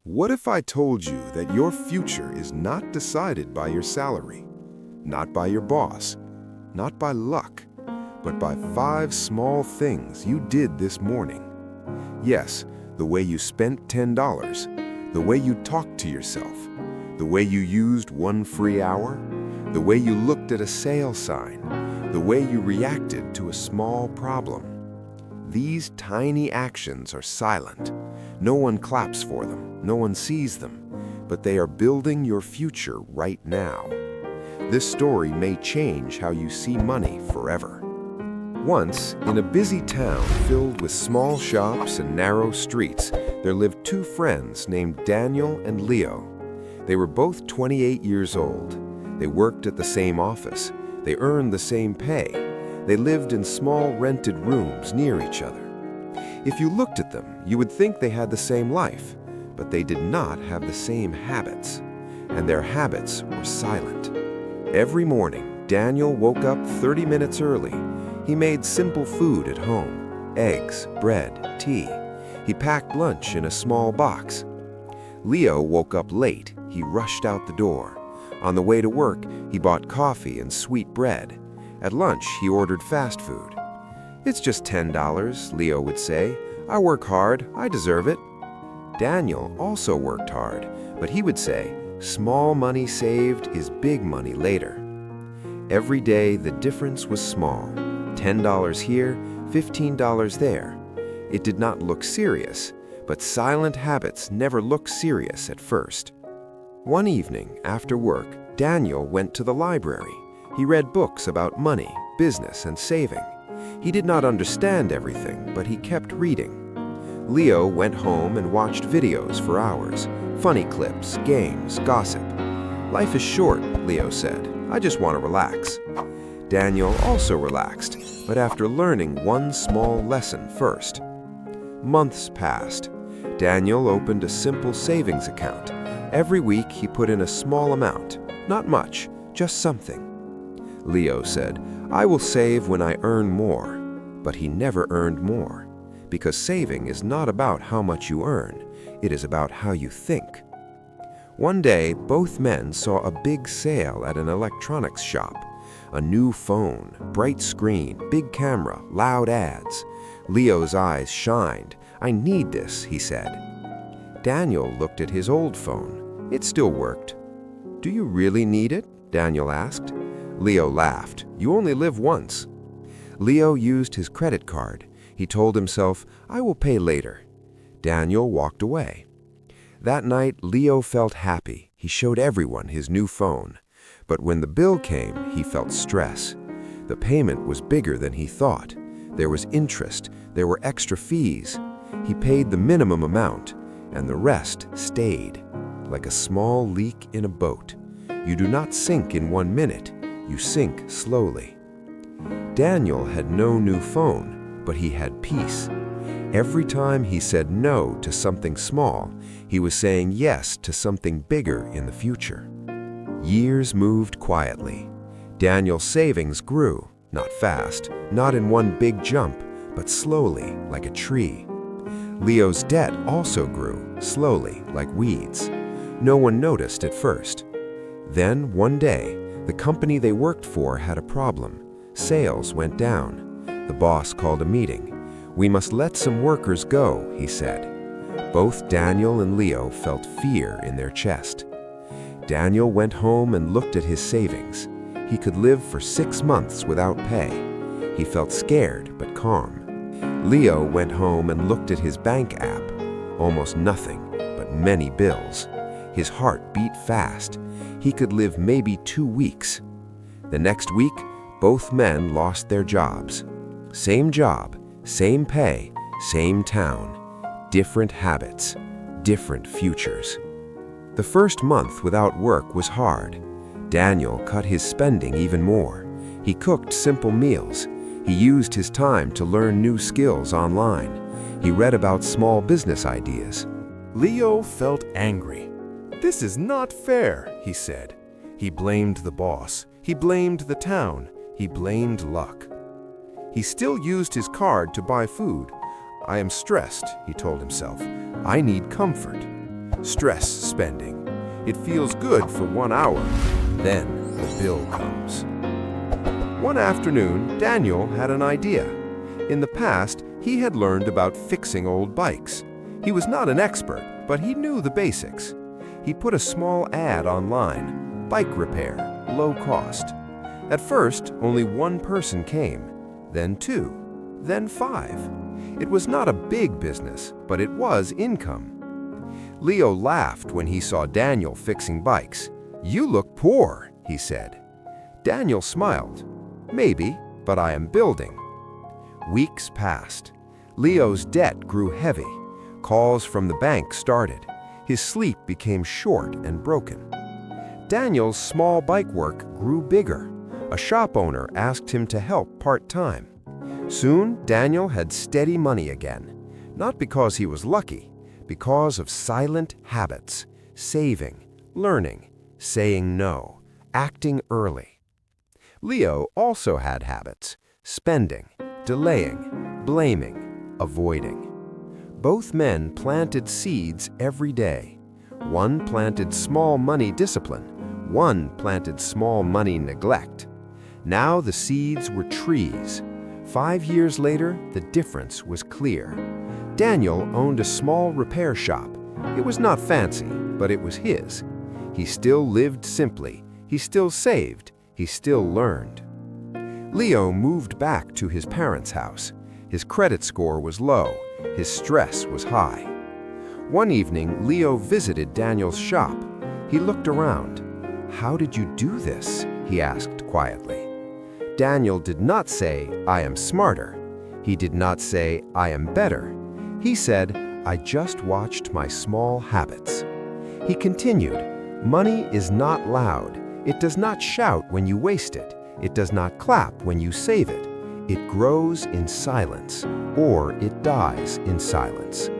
What if I told you that your future is not decided by your salary, not by your boss, not by luck, but by 5 small things you did this morning? Yes, the way you spent $10, the way you talked to yourself, the way you used 1 free hour, the way you looked at a sale sign, the way you reacted to a small problem. These tiny actions are silent. No one claps for them, no one sees them, but they are building your future right now. This story may change how you see money forever. Once, in a busy town filled with small shops and narrow streets, there lived 2 friends named Daniel and Leo. They were both 28 years old. They worked at the same office. They earned the same pay. They lived in small rented rooms near each other. If you looked at them, you would think they had the same life, but they did not have the same habits, and their habits were silent. Every morning, Daniel woke up 30 minutes early. He made simple food at home: eggs, bread, tea. He packed lunch in a small box. Leo woke up late. He rushed out the door. On the way to work, he bought coffee and sweet bread. At lunch, he ordered fast food. "It's just $10, Leo would say. "I work hard, I deserve it." Daniel also worked hard, but he would say, "Small money saved is big money later." Every day, the difference was small. $10 here, $15 there. It did not look serious, but silent habits never look serious at first. One evening, after work, Daniel went to the library. He read books about money, business, and saving. He did not understand everything, but he kept reading. Leo went home and watched videos for hours, funny clips, games, gossip. "Life is short," Leo said. "I just want to relax." Daniel also relaxed, but after learning one small lesson first. Months passed. Daniel opened a simple savings account. Every week he put in a small amount, not much, just something. Leo said, "I will save when I earn more," but he never earned more, because saving is not about how much you earn, it is about how you think. One day, both men saw a big sale at an electronics shop. A new phone, bright screen, big camera, loud ads. Leo's eyes shined. "I need this," he said. Daniel looked at his old phone. It still worked. "Do you really need it?" Daniel asked. Leo laughed. "You only live once." Leo used his credit card. He told himself, "I will pay later." Daniel walked away. That night, Leo felt happy. He showed everyone his new phone. But when the bill came, he felt stress. The payment was bigger than he thought. There was interest. There were extra fees. He paid the minimum amount, and the rest stayed. Like a small leak in a boat. You do not sink in 1 minute. You sink slowly. Daniel had no new phone, but he had peace. Every time he said no to something small, he was saying yes to something bigger in the future. Years moved quietly. Daniel's savings grew, not fast, not in one big jump, but slowly, like a tree. Leo's debt also grew, slowly, like weeds. No one noticed at first. Then, one day, the company they worked for had a problem. Sales went down. The boss called a meeting. "We must let some workers go," he said. Both Daniel and Leo felt fear in their chest. Daniel went home and looked at his savings. He could live for 6 months without pay. He felt scared but calm. Leo went home and looked at his bank app. Almost nothing, but many bills. His heart beat fast. He could live maybe 2 weeks. The next week, both men lost their jobs. Same job, same pay, same town. Different habits, different futures. The first month without work was hard. Daniel cut his spending even more. He cooked simple meals. He used his time to learn new skills online. He read about small business ideas. Leo felt angry. "This is not fair," he said. He blamed the boss. He blamed the town. He blamed luck. He still used his card to buy food. "I am stressed," he told himself. "I need comfort." Stress spending. It feels good for 1 hour. Then the bill comes. One afternoon, Daniel had an idea. In the past, he had learned about fixing old bikes. He was not an expert, but he knew the basics. He put a small ad online, bike repair, low cost. At first, only 1 person came, then 2, then 5. It was not a big business, but it was income. Leo laughed when he saw Daniel fixing bikes. "You look poor," he said. Daniel smiled. "Maybe, but I am building." Weeks passed. Leo's debt grew heavy. Calls from the bank started. His sleep became short and broken. Daniel's small bike work grew bigger. A shop owner asked him to help part-time. Soon, Daniel had steady money again. Not because he was lucky, because of silent habits, saving, learning, saying no, acting early. Leo also had habits, spending, delaying, blaming, avoiding. Both men planted seeds every day. One planted small money discipline, one planted small money neglect. Now the seeds were trees. 5 years later, the difference was clear. Daniel owned a small repair shop. It was not fancy, but it was his. He still lived simply. He still saved. He still learned. Leo moved back to his parents' house. His credit score was low. His stress was high. One evening, Leo visited Daniel's shop. He looked around. "How did you do this?" he asked quietly. Daniel did not say, "I am smarter." He did not say, "I am better." He said, "I just watched my small habits." He continued, "Money is not loud. It does not shout when you waste it. It does not clap when you save it. It grows in silence, or it dies in silence."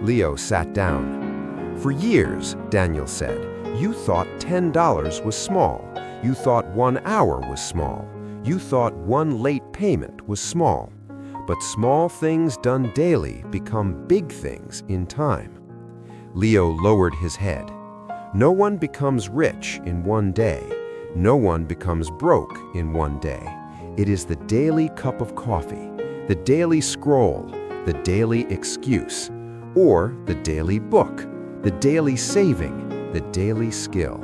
Leo sat down. "For years," Daniel said, "you thought $10 was small. You thought 1 hour was small. You thought 1 late payment was small. But small things done daily become big things in time." Leo lowered his head. No one becomes rich in 1 day. No one becomes broke in 1 day. It is the daily cup of coffee, the daily scroll, the daily excuse, or the daily book, the daily saving, the daily skill.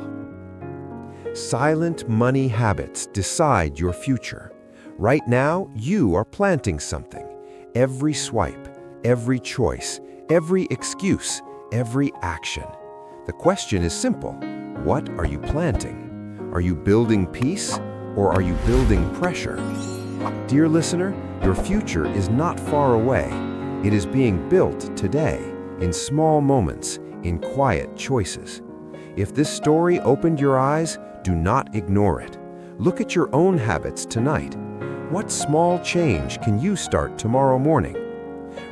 Silent money habits decide your future. Right now, you are planting something. Every swipe, every choice, every excuse, every action. The question is simple. What are you planting? Are you building peace, or are you building pressure? Dear listener, your future is not far away. It is being built today, in small moments, in quiet choices. If this story opened your eyes, do not ignore it. Look at your own habits tonight. What small change can you start tomorrow morning?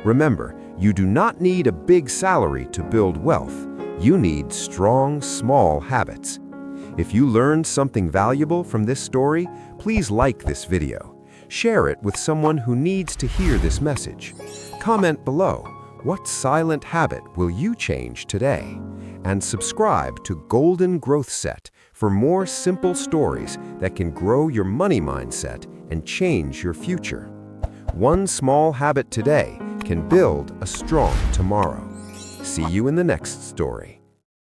Remember, you do not need a big salary to build wealth. You need strong, small habits. If you learned something valuable from this story, please like this video. Share it with someone who needs to hear this message. Comment below, what silent habit will you change today? And subscribe to Golden Growth Set for more simple stories that can grow your money mindset and change your future. One small habit today can build a strong tomorrow. See you in the next story.